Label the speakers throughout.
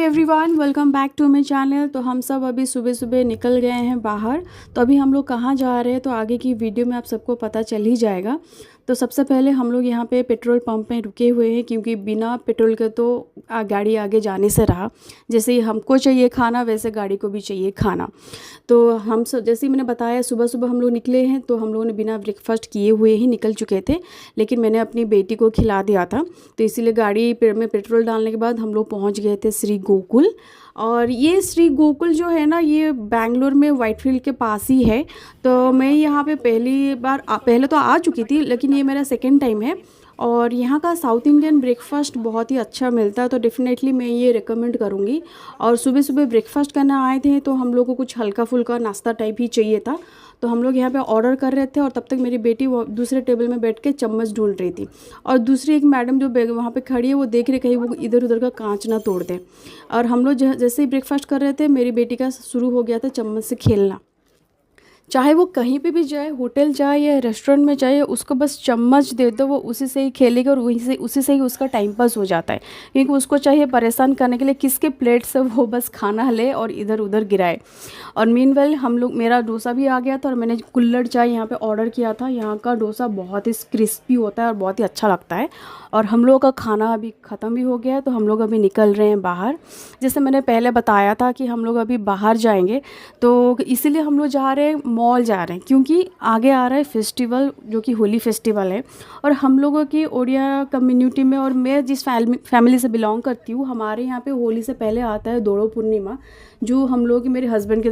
Speaker 1: Everyone, welcome back to my channel. तो हम सब अभी सुबह सुबह निकल गए हैं बाहर। तो अभी हम लोग कहाँ जा रहे हैं तो आगे की वीडियो में आप सबको पता चल ही जाएगा। तो सबसे पहले हम लोग यहाँ पे पेट्रोल पंप में रुके हुए हैं, क्योंकि बिना पेट्रोल के तो गाड़ी आगे जाने से रहा। जैसे ही हमको चाहिए खाना, वैसे गाड़ी को भी चाहिए खाना। तो हम सब, जैसे ही मैंने बताया, सुबह सुबह हम लोग निकले हैं। तो हम लोगों ने बिना ब्रेकफास्ट किए हुए ही निकल चुके थे, लेकिन मैंने अपनी बेटी को खिला दिया था। तो इसीलिए गाड़ी में पेट्रोल डालने के बाद हम लोग पहुँच गए थे श्री गोकुल। और ये श्री गोकुल जो है ना, ये बैंगलोर में व्हाइटफील्ड के पास ही है। तो मैं यहाँ पे पहले तो आ चुकी थी, लेकिन ये मेरा सेकंड टाइम है। और यहाँ का साउथ इंडियन ब्रेकफास्ट बहुत ही अच्छा मिलता है, तो डेफ़िनेटली मैं ये रिकमेंड करूँगी। और सुबह सुबह ब्रेकफास्ट करने आए थे, तो हम लोग को कुछ हल्का फुल्का नाश्ता टाइप ही चाहिए था। तो हम लोग यहाँ पे ऑर्डर कर रहे थे, और तब तक मेरी बेटी वो दूसरे टेबल में बैठ के चम्मच ढूंढ रही थी। और दूसरी एक मैडम जो वहाँ पे खड़ी है, वो देख रही कहीं वो इधर उधर का कांच ना तोड़ दें। और हम लोग जैसे ही ब्रेकफास्ट कर रहे थे, मेरी बेटी का शुरू हो गया था चम्मच से खेलना। चाहे वो कहीं पे भी जाए, होटल जाए या रेस्टोरेंट में जाए, उसको बस चम्मच दे दो, वो उसी से ही खेलेगी और उसी से ही उसका टाइम पास हो जाता है। क्योंकि उसको चाहिए परेशान करने के लिए किसके प्लेट से वो बस खाना ले और इधर उधर गिराए। और मीनवेल मेरा डोसा भी आ गया था, और मैंने कुल्हड़ चाय यहाँ पे ऑर्डर किया था। यहाँ का डोसा बहुत ही क्रिस्पी होता है और बहुत ही अच्छा लगता है। और हम लोगों का खाना अभी ख़त्म भी हो गया है, तो हम लोग अभी निकल रहे हैं बाहर। जैसे मैंने पहले बताया था कि हम लोग अभी बाहर जाएंगे, तो इसीलिए हम लोग जा रहे हैं, मॉल जा रहे हैं, क्योंकि आगे आ रहा है फेस्टिवल, जो कि होली फेस्टिवल है। और हम लोगों की ओडिया कम्युनिटी में, और मैं जिस फैमिली से बिलोंग करती हूँ, हमारे यहाँ पे होली से पहले आता है दोड़ो पूर्णिमा, जो हम लोग मेरे हस्बैंड की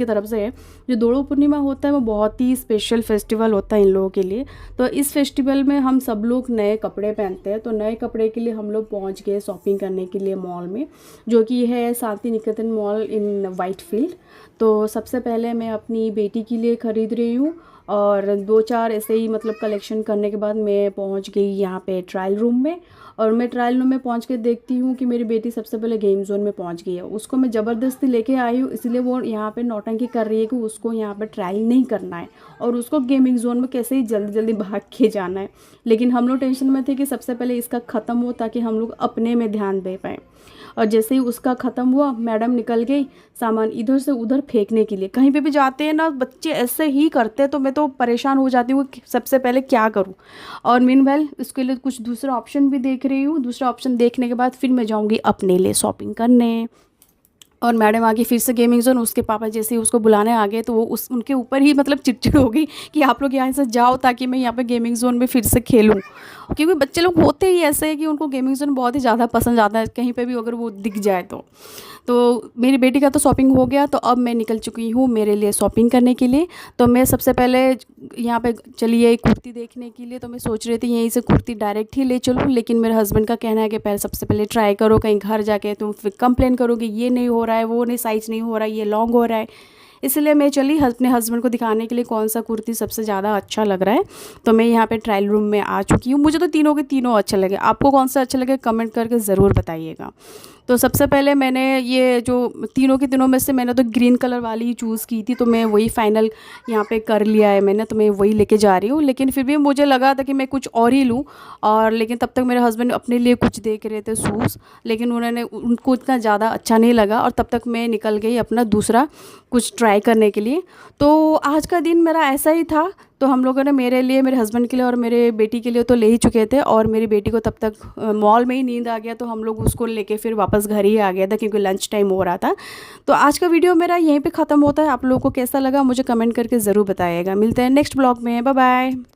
Speaker 1: तरफ से है। जो दोड़ो पूर्णिमा होता है, वो बहुत ही स्पेशल फेस्टिवल होता है इन लोगों के लिए। तो इस फेस्टिवल में हम सब लोग नए कपड़े पहनते हैं। तो नए कपड़े के लिए हम लोग पहुँच गए शॉपिंग करने के लिए मॉल में, जो कि है शांति निकेतन मॉल इन व्हाइटफील्ड। तो सबसे पहले मैं अपनी बेटी के लिए ख़रीद रही हूँ, और 2-4 ऐसे ही मतलब कलेक्शन करने के बाद मैं पहुँच गई यहाँ पे ट्रायल रूम में। और मैं ट्रायल रूम में पहुँच के देखती हूँ कि मेरी बेटी सबसे पहले गेम जोन में पहुँच गई है। उसको मैं ज़बरदस्ती लेके आई हूँ, इसलिए वो यहाँ पे नौटंकी कर रही है कि उसको यहाँ पे ट्रायल नहीं करना है, और उसको गेमिंग जोन में कैसे ही जल्दी जल्दी भाग के जाना है। लेकिन हम लोग टेंशन में थे कि सबसे पहले इसका ख़त्म हो, ताकि हम लोग अपने में ध्यान दे पाएँ। और जैसे ही उसका ख़त्म हुआ, मैडम निकल गई सामान इधर से उधर फेंकने के लिए। कहीं पे भी जाते हैं ना बच्चे ऐसे ही करते हैं, तो मैं तो परेशान हो जाती हूँ कि सबसे पहले क्या करूँ। और मीनवाइल इसके लिए कुछ दूसरा ऑप्शन भी देख रही हूँ। दूसरा ऑप्शन देखने के बाद फिर मैं जाऊँगी अपने लिए शॉपिंग करने। और मैडम आगे फिर से गेमिंग जोन, उसके पापा जैसे ही उसको बुलाने आ गए, तो वो उनके ऊपर ही मतलब चिड़चिड़ हो गई कि आप लोग यहाँ से जाओ, ताकि मैं यहाँ पे गेमिंग जोन में फिर से खेलूँ। क्योंकि बच्चे लोग होते ही ऐसे हैं कि उनको गेमिंग जोन बहुत ही ज़्यादा पसंद आता है, कहीं पे भी अगर वो दिख जाए तो मेरी बेटी का तो शॉपिंग हो गया। तो अब मैं निकल चुकी हूँ मेरे लिए शॉपिंग करने के लिए। तो मैं सबसे पहले यहाँ पे चली आई कुर्ती देखने के लिए। तो मैं सोच रही थी यहीं से कुर्ती डायरेक्ट ही ले चलूँ, लेकिन मेरे हस्बैंड का कहना है कि पहले सबसे पहले ट्राई करो, कहीं घर जाके तुम फिर कंप्लेन करोगे ये नहीं हो रहा है, वो नहीं, साइज़ नहीं हो रहा है, ये लॉन्ग हो रहा है। इसलिए मैं चली अपने हस्बैंड को दिखाने के लिए कौन सा कुर्ती सबसे ज़्यादा अच्छा लग रहा है। तो मैं यहाँ पे ट्रायल रूम में आ चुकी हूँ। मुझे तो तीनों के तीनों अच्छे लगे। आपको कौन सा अच्छा लगे कमेंट करके ज़रूर बताइएगा। तो सबसे पहले मैंने ये जो तीनों के तीनों में से मैंने तो ग्रीन कलर वाली ही चूज़ की थी, तो मैं वही फ़ाइनल यहाँ पे कर लिया है मैंने। तो मैं वही लेके जा रही हूँ, लेकिन फिर भी मुझे लगा था कि मैं कुछ और ही लूँ। और लेकिन तब तक मेरे हस्बैंड अपने लिए कुछ देख रहे थे शूज़, लेकिन उनको इतना ज़्यादा अच्छा नहीं लगा। और तब तक मैं निकल गई अपना दूसरा कुछ ट्राई करने के लिए। तो आज का दिन मेरा ऐसा ही था। तो हम लोगों ने मेरे लिए, मेरे हस्बैंड के लिए और मेरे बेटी के लिए तो ले ही चुके थे। और मेरी बेटी को तब तक मॉल में ही नींद आ गया, तो हम लोग उसको लेके फिर वापस घर ही आ गया था, क्योंकि लंच टाइम हो रहा था। तो आज का वीडियो मेरा यहीं पे ख़त्म होता है। आप लोगों को कैसा लगा मुझे कमेंट करके ज़रूर बताइएगा। मिलते हैं नेक्स्ट ब्लॉग में। Bye bye.